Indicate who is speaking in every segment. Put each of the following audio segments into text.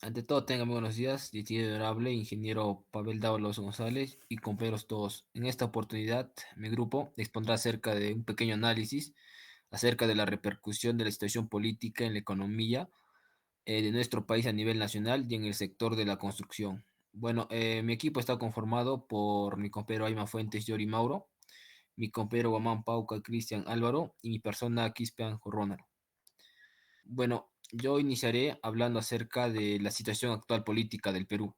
Speaker 1: Ante todo, tenga muy buenos días, distinguido y honorable ingeniero Pavel Dávalos González y compañeros todos. En esta oportunidad, mi grupo expondrá acerca de un pequeño análisis acerca de la repercusión de la situación política en la economía de nuestro país a nivel nacional y en el sector de la construcción. Bueno, mi equipo está conformado por mi compañero Ayma Fuentes, Yori Mauro, mi compañero Guamán Pauca, Cristian Álvaro y mi persona Quispean Ronald. Bueno, yo iniciaré hablando acerca de la situación actual política del Perú.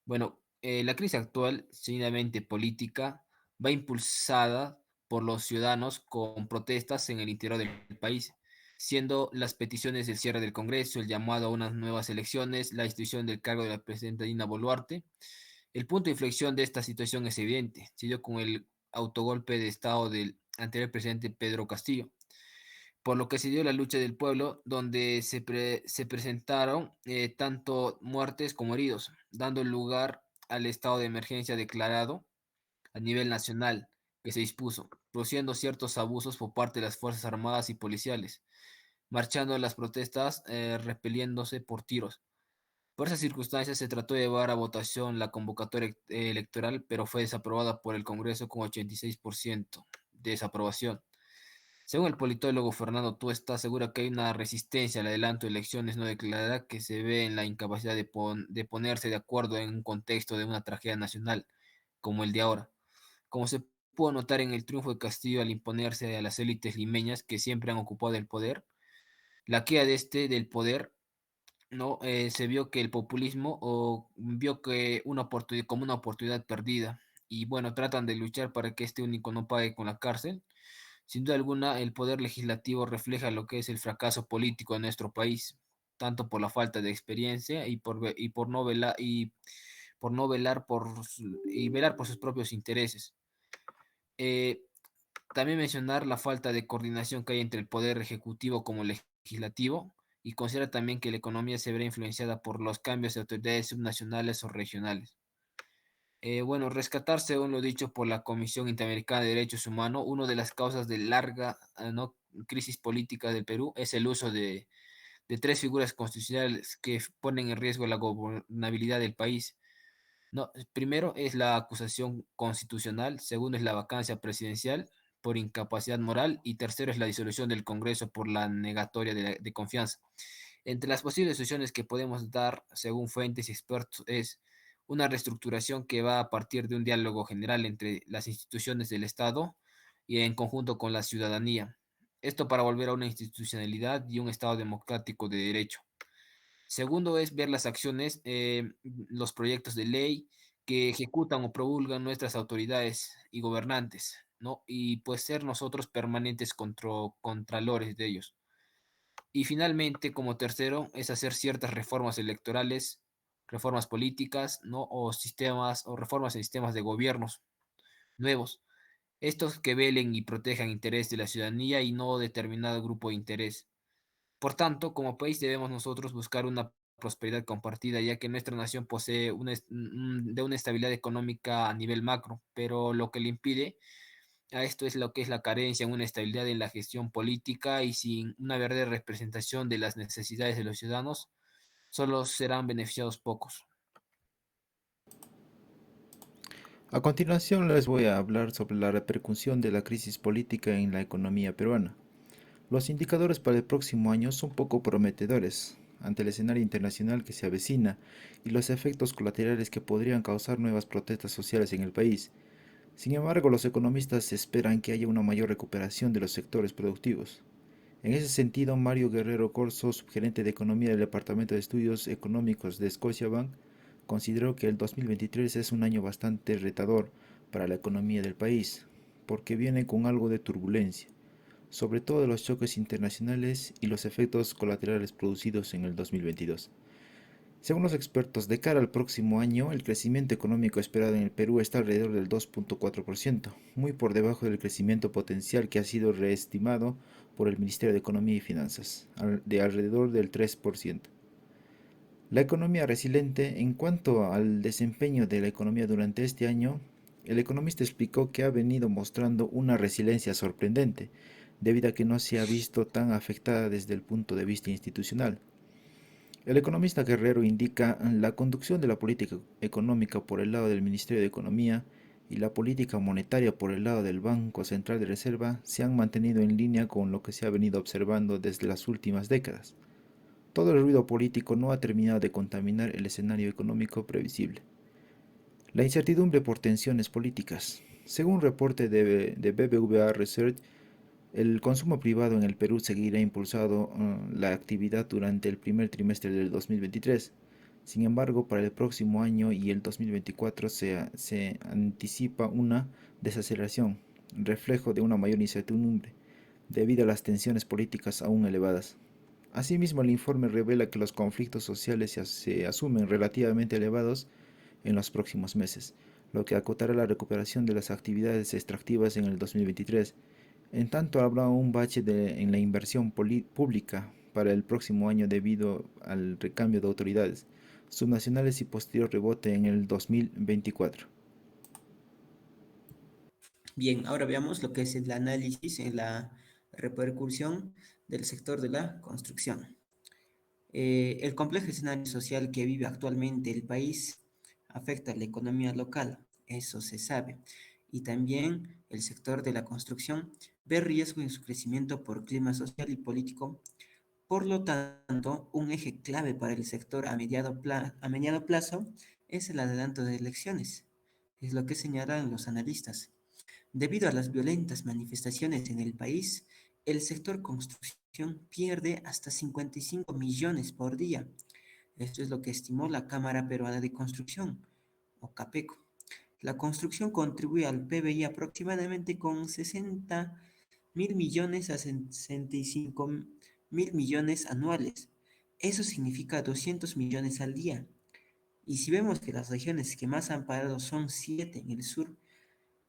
Speaker 1: Bueno, la crisis actual, seguidamente política, va impulsada por los ciudadanos con protestas en el interior del país, siendo las peticiones del cierre del Congreso, el llamado a unas nuevas elecciones, la institución del cargo de la presidenta Dina Boluarte. El punto de inflexión de esta situación es evidente, se dio con el autogolpe de Estado del anterior presidente Pedro Castillo, por lo que se dio la lucha del pueblo, donde se presentaron tanto muertes como heridos, dando lugar al estado de emergencia declarado a nivel nacional que se dispuso, produciendo ciertos abusos por parte de las Fuerzas Armadas y policiales, marchando las protestas repeliéndose por tiros. Por esas circunstancias se trató de llevar a votación la convocatoria electoral, pero fue desaprobada por el Congreso con 86% de desaprobación. Según el politólogo Fernando Tuesta, asegura que hay una resistencia al adelanto de elecciones no declarada que se ve en la incapacidad de ponerse de acuerdo en un contexto de una tragedia nacional como el de ahora. Como se pudo notar en el triunfo de Castillo al imponerse a las élites limeñas que siempre han ocupado el poder, la queda de este del poder no se vio que el populismo o vio que una oportunidad como una oportunidad perdida y bueno, tratan de luchar para que este único no pague con la cárcel. Sin duda alguna, el poder legislativo refleja lo que es el fracaso político de nuestro país, tanto por la falta de experiencia por no velar y velar por sus propios intereses. Eh, También mencionar la falta de coordinación que hay entre el poder ejecutivo como legislativo y considera también que la economía se verá influenciada por los cambios de autoridades subnacionales o regionales. Bueno, rescatar, según lo dicho por la Comisión Interamericana de Derechos Humanos, una de las causas de larga ¿no? crisis política del Perú es el uso de tres figuras constitucionales que ponen en riesgo la gobernabilidad del país. No, primero es la acusación constitucional, segundo es la vacancia presidencial por incapacidad moral y tercero es la disolución del Congreso por la negatoria de confianza. Entre las posibles soluciones que podemos dar, según fuentes y expertos, es una reestructuración que va a partir de un diálogo general entre las instituciones del Estado y en conjunto con la ciudadanía. Esto para volver a una institucionalidad y un Estado democrático de derecho. Segundo es ver las acciones, los proyectos de ley que ejecutan o promulgan nuestras autoridades y gobernantes, ¿no? Y pues ser nosotros permanentes contralores de ellos. Y finalmente, como tercero, es hacer ciertas reformas electorales, reformas políticas, ¿no? O sistemas, o reformas en sistemas de gobiernos nuevos. Estos que velen y protejan interés de la ciudadanía y no determinado grupo de interés. Por tanto, como país debemos nosotros buscar una prosperidad compartida, ya que nuestra nación posee de una estabilidad económica a nivel macro, pero lo que le impide a esto es lo que es la carencia en una estabilidad en la gestión política y sin una verdadera representación de las necesidades de los ciudadanos, solo serán beneficiados pocos.
Speaker 2: A continuación les voy a hablar sobre la repercusión de la crisis política en la economía peruana. Los indicadores para el próximo año son poco prometedores ante el escenario internacional que se avecina y los efectos colaterales que podrían causar nuevas protestas sociales en el país. Sin embargo, los economistas esperan que haya una mayor recuperación de los sectores productivos. En ese sentido, Mario Guerrero Corso, subgerente de Economía del Departamento de Estudios Económicos de Scotiabank, consideró que el 2023 es un año bastante retador para la economía del país, porque viene con algo de turbulencia, sobre todo de los choques internacionales y los efectos colaterales producidos en el 2022. Según los expertos, de cara al próximo año, el crecimiento económico esperado en el Perú está alrededor del 2.4%, muy por debajo del crecimiento potencial que ha sido reestimado por el Ministerio de Economía y Finanzas, de alrededor del 3%. La economía resiliente, en cuanto al desempeño de la economía durante este año, el economista explicó que ha venido mostrando una resiliencia sorprendente, debido a que no se ha visto tan afectada desde el punto de vista institucional. El economista Guerrero indica la conducción de la política económica por el lado del Ministerio de Economía y la política monetaria por el lado del Banco Central de Reserva se han mantenido en línea con lo que se ha venido observando desde las últimas décadas. Todo el ruido político no ha terminado de contaminar el escenario económico previsible. La incertidumbre por tensiones políticas. Según un reporte de BBVA Research, el consumo privado en el Perú seguirá impulsando la actividad durante el primer trimestre del 2023. Sin embargo, para el próximo año y el 2024 se anticipa una desaceleración, reflejo de una mayor incertidumbre, debido a las tensiones políticas aún elevadas. Asimismo, el informe revela que los conflictos sociales se asumen relativamente elevados en los próximos meses, lo que acotará la recuperación de las actividades extractivas en el 2023. En tanto, habrá un bache en la inversión pública para el próximo año debido al recambio de autoridades subnacionales y posterior rebote en el 2024.
Speaker 3: Bien, ahora veamos lo que es el análisis en la repercusión del sector de la construcción. El complejo escenario social que vive actualmente el país afecta a la economía local, eso se sabe, y también el sector de la construcción ve riesgo en su crecimiento por clima social y político. Por lo tanto, un eje clave para el sector a mediano plazo es el adelanto de elecciones, es lo que señalan los analistas. Debido a las violentas manifestaciones en el país, el sector construcción pierde hasta 55 millones por día. Esto es lo que estimó la Cámara Peruana de Construcción, o CAPECO. La construcción contribuye al PBI aproximadamente con 60.000 millones a 65.000 millones anuales. Eso significa 200 millones al día. Y si vemos que las regiones que más han parado son 7 en el sur,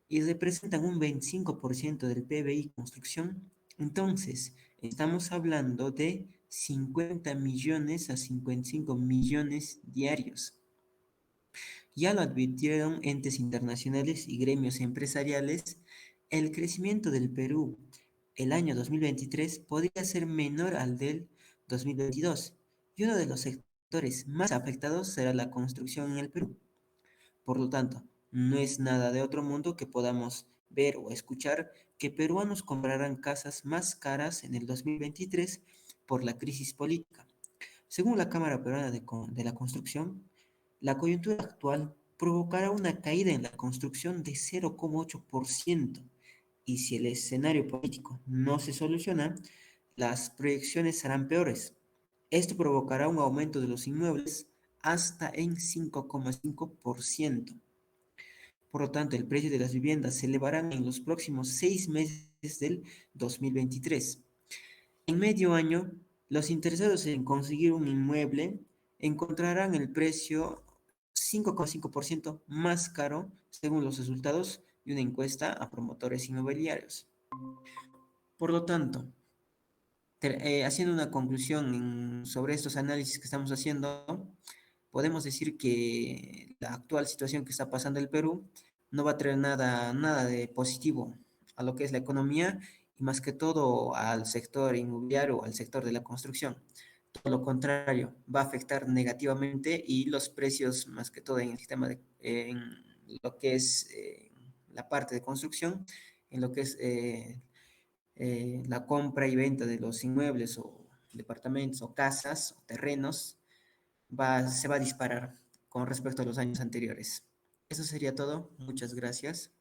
Speaker 3: y representan un 25% del PBI construcción, entonces estamos hablando de 50 millones a 55 millones diarios. Ya lo advirtieron entes internacionales y gremios empresariales, el crecimiento del Perú el año 2023 podría ser menor al del 2022 y uno de los sectores más afectados será la construcción en el Perú. Por lo tanto, no es nada de otro mundo que podamos ver o escuchar que peruanos comprarán casas más caras en el 2023 por la crisis política. Según la Cámara Peruana de la Construcción, la coyuntura actual provocará una caída en la construcción de 0,8%, y si el escenario político no se soluciona, las proyecciones serán peores. Esto provocará un aumento de los inmuebles hasta en 5,5%. Por lo tanto, el precio de las viviendas se elevarán en los próximos 6 meses del 2023. En medio año, los interesados en conseguir un inmueble encontrarán el precio 5,5% más caro según los resultados de una encuesta a promotores inmobiliarios. Por lo tanto, haciendo una conclusión sobre estos análisis que estamos haciendo, podemos decir que la actual situación que está pasando el Perú no va a traer nada de positivo a lo que es la economía y más que todo al sector inmobiliario o al sector de la construcción. Todo lo contrario, va a afectar negativamente y los precios, más que todo en el sistema en lo que es la parte de construcción, en lo que es la compra y venta de los inmuebles o departamentos o casas o terrenos, se va a disparar con respecto a los años anteriores. Eso sería todo. Muchas gracias.